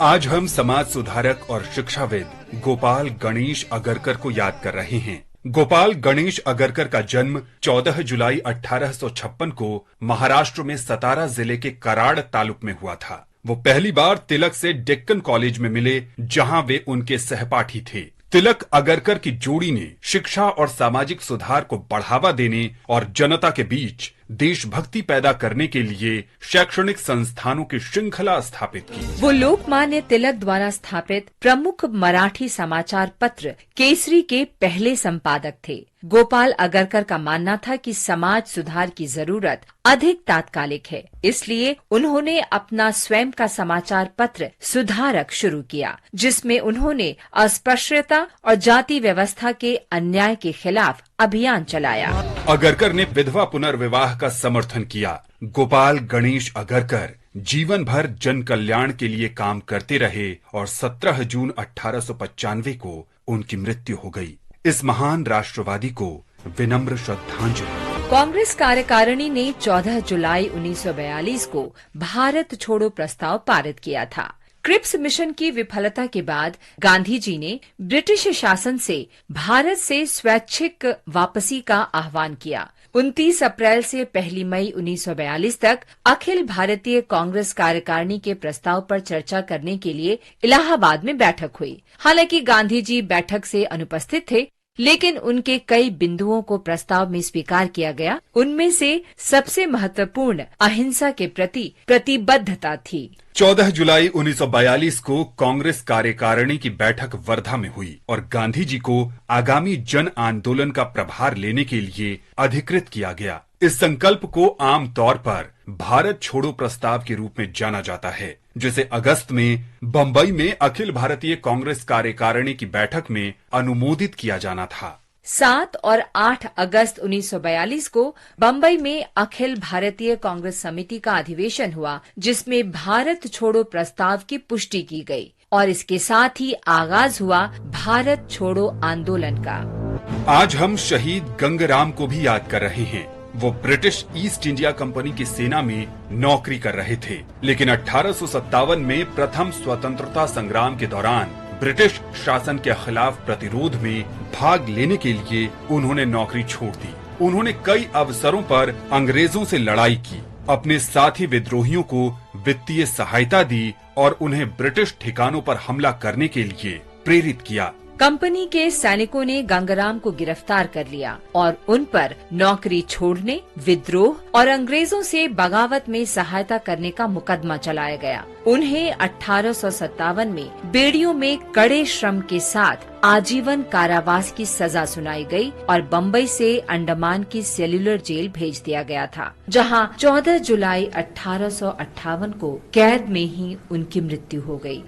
आज हम समाज सुधारक और शिक्षाविद गोपाल गणेश अगरकर को याद कर रहे हैं। गोपाल गणेश अगरकर का जन्म 14 जुलाई 1856 को महाराष्ट्र में सतारा जिले के कराड़ तालुक में हुआ था। वो पहली बार तिलक से डेक्कन कॉलेज में मिले, जहां वे उनके सहपाठी थे। तिलक अगरकर की जोड़ी ने शिक्षा और सामाजिक सुधार को बढ़ावा देने और जनता के बीच देशभक्ति पैदा करने के लिए शैक्षणिक संस्थानों की श्रृंखला स्थापित की। वो लोकमान्य तिलक द्वारा स्थापित प्रमुख मराठी समाचार पत्र केसरी के पहले संपादक थे। गोपाल अगरकर का मानना था कि समाज सुधार की जरूरत अधिक तात्कालिक है, इसलिए उन्होंने अपना स्वयं का समाचार पत्र सुधारक शुरू किया, जिसमें उन्होंने अस्पृश्यता और जाति व्यवस्था के अन्याय के खिलाफ अभियान चलाया। अगरकर ने विधवा पुनर्विवाह का समर्थन किया। गोपाल गणेश अगरकर जीवन भर जन कल्याण के लिए काम करते रहे और 17 जून 1895 को उनकी मृत्यु हो गई। इस महान राष्ट्रवादी को विनम्र श्रद्धांजलि। कांग्रेस कार्यकारिणी ने 14 जुलाई 1942 को भारत छोड़ो प्रस्ताव पारित किया था। क्रिप्स मिशन की विफलता के बाद गांधी जी ने ब्रिटिश शासन से भारत से स्वैच्छिक वापसी का आह्वान किया। 29 अप्रैल से 1 मई 1942 तक अखिल भारतीय कांग्रेस कार्यकारिणी के प्रस्ताव पर चर्चा करने के लिए इलाहाबाद में बैठक हुई। हालांकि गांधी जी बैठक से अनुपस्थित थे, लेकिन उनके कई बिंदुओं को प्रस्ताव में स्वीकार किया गया। उनमें से सबसे महत्वपूर्ण अहिंसा के प्रति प्रतिबद्धता थी। 14 जुलाई 1942 को कांग्रेस कार्यकारिणी की बैठक वर्धा में हुई और गांधी जी को आगामी जन आंदोलन का प्रभार लेने के लिए अधिकृत किया गया। इस संकल्प को आमतौर पर भारत छोड़ो प्रस्ताव के रूप में जाना जाता है, जिसे अगस्त में बंबई में अखिल भारतीय कांग्रेस कार्यकारिणी की बैठक में अनुमोदित किया जाना था। 7 और 8 अगस्त 1942 को बंबई में अखिल भारतीय कांग्रेस समिति का अधिवेशन हुआ, जिसमें भारत छोड़ो प्रस्ताव की पुष्टि की गई और इसके साथ ही आगाज हुआ भारत छोड़ो आंदोलन का। आज हम शहीद गंगराम को भी याद कर रहे हैं। वो ब्रिटिश ईस्ट इंडिया कंपनी की सेना में नौकरी कर रहे थे, लेकिन 1857 में प्रथम स्वतंत्रता संग्राम के दौरान ब्रिटिश शासन के खिलाफ प्रतिरोध में भाग लेने के लिए उन्होंने नौकरी छोड़ दी। उन्होंने कई अवसरों पर अंग्रेजों से लड़ाई की, अपने साथी विद्रोहियों को वित्तीय सहायता दी और उन्हें ब्रिटिश ठिकानों पर हमला करने के लिए प्रेरित किया। कंपनी के सैनिकों ने गंगराम को गिरफ्तार कर लिया और उन पर नौकरी छोड़ने, विद्रोह और अंग्रेजों से बगावत में सहायता करने का मुकदमा चलाया गया। उन्हें 1857 में बेड़ियों में कड़े श्रम के साथ आजीवन कारावास की सजा सुनाई गई और बंबई से अंडमान की सेल्युलर जेल भेज दिया गया था, जहां 14 जुलाई 1858 को कैद में ही उनकी मृत्यु हो गई।